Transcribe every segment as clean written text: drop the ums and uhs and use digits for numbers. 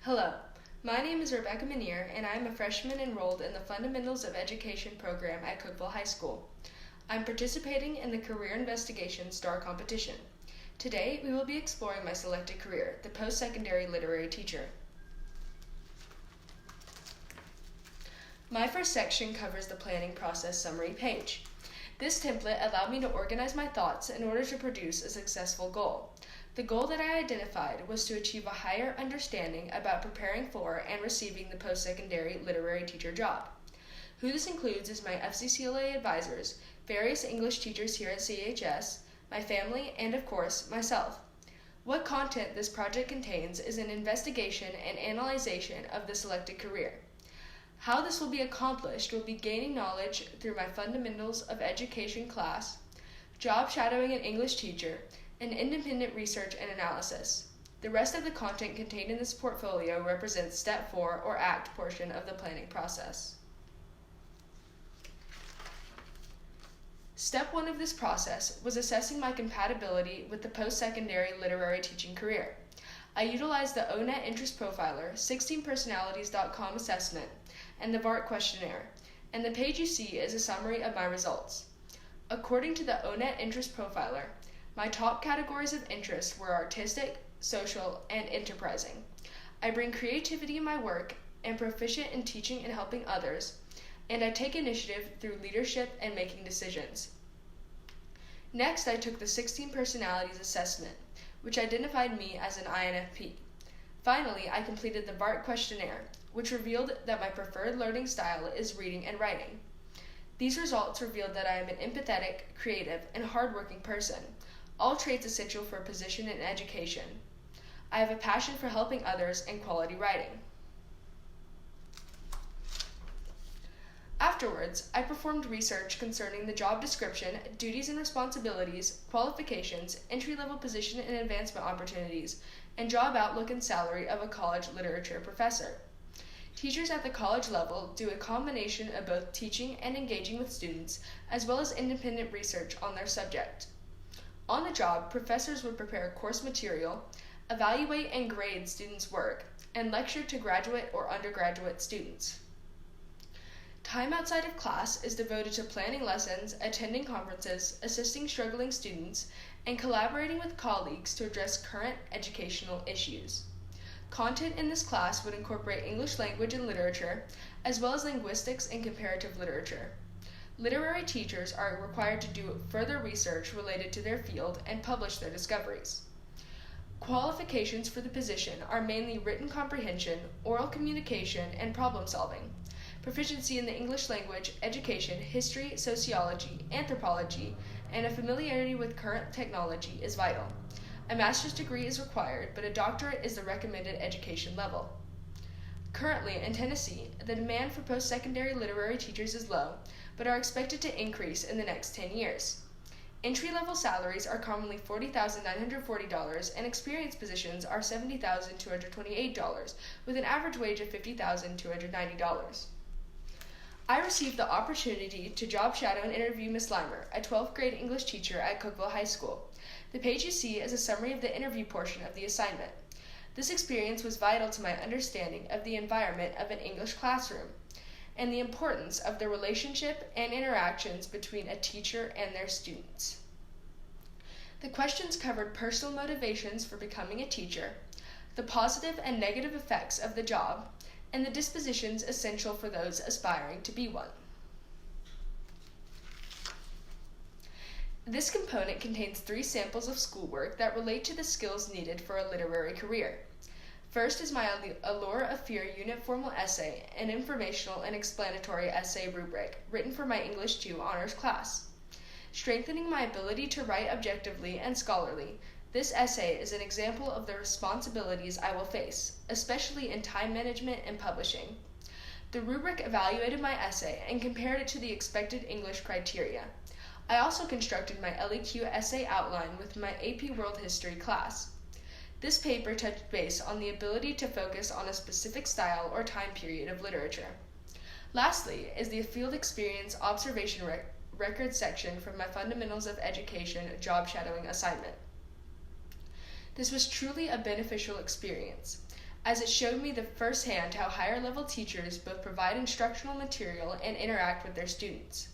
Hello, my name is Rebekah and I am a freshman enrolled in the Fundamentals of Education program at Cookeville High School. I'm participating in the Career Investigation STAR competition. Today, we will be exploring my selected career, the post-secondary literary teacher. My first section covers the planning process summary page. This template allowed me to organize my thoughts in order to produce a successful goal. The goal that I identified was to achieve a higher understanding about preparing for and receiving the post-secondary literary teacher job. Who this includes is my FCCLA advisors, various English teachers here at CHS, my family, and of course, myself. What content this project contains is an investigation and analyzation of the selected career. How this will be accomplished will be gaining knowledge through my Fundamentals of Education class, job shadowing an English teacher, and independent research and analysis. The rest of the content contained in this portfolio represents Step 4 or ACT portion of the planning process. Step 1 of this process was assessing my compatibility with the post-secondary literary teaching career. I utilized the ONET Interest Profiler, 16personalities.com assessment, and the VART questionnaire, and the page you see is a summary of my results. According to the ONET Interest Profiler, my top categories of interest were artistic, social, and enterprising. I bring creativity in my work, am proficient in teaching and helping others, and I take initiative through leadership and making decisions. Next, I took the 16 Personalities assessment, which identified me as an INFP. Finally, I completed the VART questionnaire, which revealed that my preferred learning style is reading and writing. These results revealed that I am an empathetic, creative, and hardworking person, all traits essential for a position in education. I have a passion for helping others and quality writing. Afterwards, I performed research concerning the job description, duties and responsibilities, qualifications, entry-level position and advancement opportunities, and job outlook and salary of a college literature professor. Teachers at the college level do a combination of both teaching and engaging with students, as well as independent research on their subject. On the job, professors would prepare course material, evaluate and grade students' work, and lecture to graduate or undergraduate students. Time outside of class is devoted to planning lessons, attending conferences, assisting struggling students, and collaborating with colleagues to address current educational issues. Content in this class would incorporate English language and literature, as well as linguistics and comparative literature. Literary teachers are required to do further research related to their field and publish their discoveries. Qualifications for the position are mainly written comprehension, oral communication, and problem solving. Proficiency in the English language, education, history, sociology, anthropology, and a familiarity with current technology is vital. A master's degree is required, but a doctorate is the recommended education level. Currently, in Tennessee, the demand for post-secondary literary teachers is low, but are expected to increase in the next 10 years. Entry-level salaries are commonly $40,940, and experienced positions are $70,228, with an average wage of $50,290. I received the opportunity to job shadow and interview Miss Limer, a 12th grade English teacher at Cookeville High School. The page you see is a summary of the interview portion of the assignment. This experience was vital to my understanding of the environment of an English classroom and the importance of the relationship and interactions between a teacher and their students. The questions covered personal motivations for becoming a teacher, the positive and negative effects of the job, and the dispositions essential for those aspiring to be one. This component contains 3 samples of schoolwork that relate to the skills needed for a literary career. First is my Allure of Fear unit formal essay, an informational and explanatory essay rubric written for my English 2 honors class. Strengthening my ability to write objectively and scholarly, this essay is an example of the responsibilities I will face, especially in time management and publishing. The rubric evaluated my essay and compared it to the expected English criteria. I also constructed my LEQ essay outline with my AP World History class. This paper touched base on the ability to focus on a specific style or time period of literature. Lastly is the field experience observation record section from my Fundamentals of Education job shadowing assignment. This was truly a beneficial experience. as it showed me firsthand how higher level teachers both provide instructional material and interact with their students.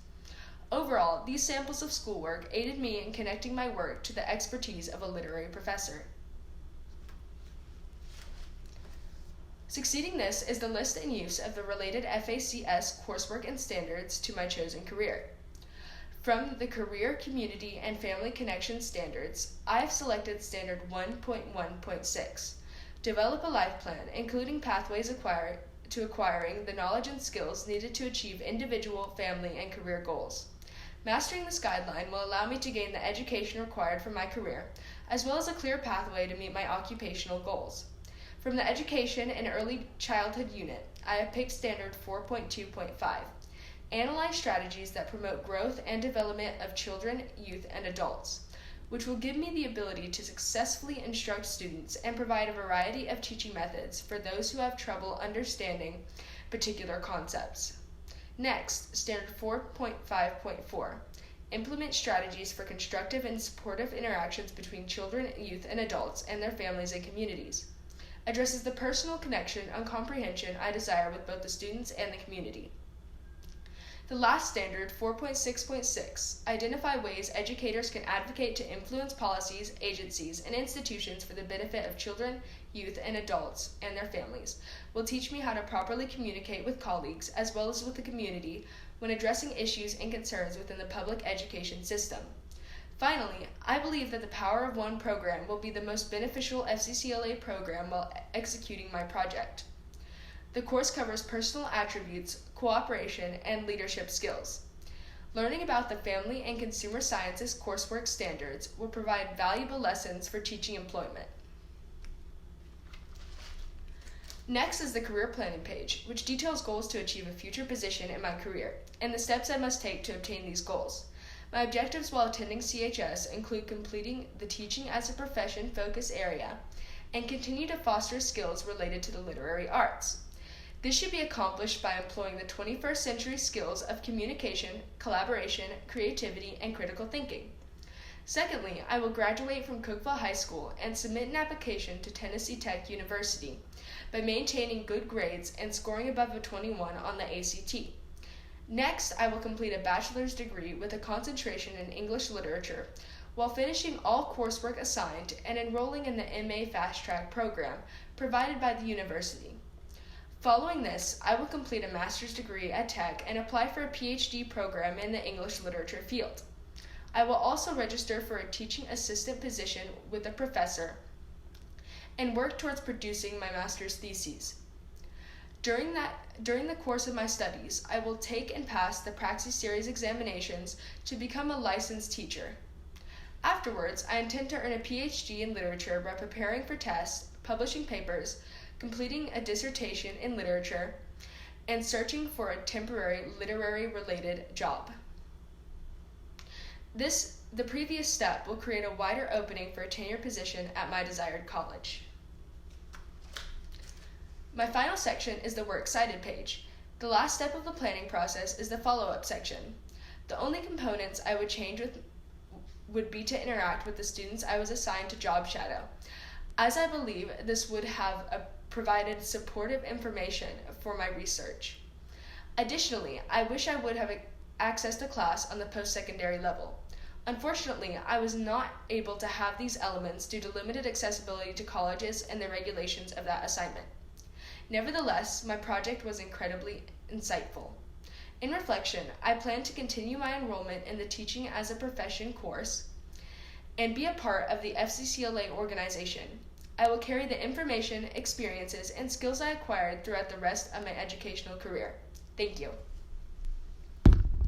Overall, these samples of schoolwork aided me in connecting my work to the expertise of a literary professor. Succeeding this is the list and use of the related FACS coursework and standards to my chosen career. From the Career, Community, and Family Connection Standards, I have selected Standard 1.1.6, Develop a Life Plan, including pathways to acquiring the knowledge and skills needed to achieve individual, family, and career goals. Mastering this guideline will allow me to gain the education required for my career, as well as a clear pathway to meet my occupational goals. From the Education and Early Childhood Unit, I have picked Standard 4.2.5. Analyze strategies that promote growth and development of children, youth, and adults, which will give me the ability to successfully instruct students and provide a variety of teaching methods for those who have trouble understanding particular concepts. Next, Standard 4.5.4. Implement strategies for constructive and supportive interactions between children, youth, and adults and their families and communities. Addresses the personal connection and comprehension I desire with both the students and the community. The last standard, 4.6.6, identify ways educators can advocate to influence policies, agencies, and institutions for the benefit of children, youth, and adults and their families, will teach me how to properly communicate with colleagues as well as with the community when addressing issues and concerns within the public education system. Finally, I believe that the Power of One program will be the most beneficial FCCLA program while executing my project. The course covers personal attributes, cooperation, and leadership skills. Learning about the Family and Consumer Sciences coursework standards will provide valuable lessons for teaching employment. Next is the career planning page, which details goals to achieve a future position in my career, and the steps I must take to obtain these goals. My objectives while attending CHS include completing the Teaching as a Profession focus area and continue to foster skills related to the literary arts. This should be accomplished by employing the 21st century skills of communication, collaboration, creativity, and critical thinking. Secondly, I will graduate from Cookeville High School and submit an application to Tennessee Tech University by maintaining good grades and scoring above a 21 on the ACT. Next, I will complete a bachelor's degree with a concentration in English literature while finishing all coursework assigned and enrolling in the MA Fast Track program provided by the university. Following this, I will complete a master's degree at Tech and apply for a PhD program in the English literature field. I will also register for a teaching assistant position with a professor and work towards producing my master's thesis. During the course of my studies, I will take and pass the Praxis Series examinations to become a licensed teacher. Afterwards, I intend to earn a PhD in literature by preparing for tests, publishing papers, completing a dissertation in literature, and searching for a temporary literary-related job. The previous step will create a wider opening for a tenure position at my desired college. My final section is the Works Cited page. The last step of the planning process is the follow-up section. The only components I would change would be to interact with the students I was assigned to job shadow, as I believe this would have provided supportive information for my research. Additionally, I wish I would have accessed a class on the post-secondary level. Unfortunately, I was not able to have these elements due to limited accessibility to colleges and the regulations of that assignment. Nevertheless, my project was incredibly insightful. In reflection, I plan to continue my enrollment in the Teaching as a Profession course and be a part of the FCCLA organization. I will carry the information, experiences, and skills I acquired throughout the rest of my educational career. Thank you.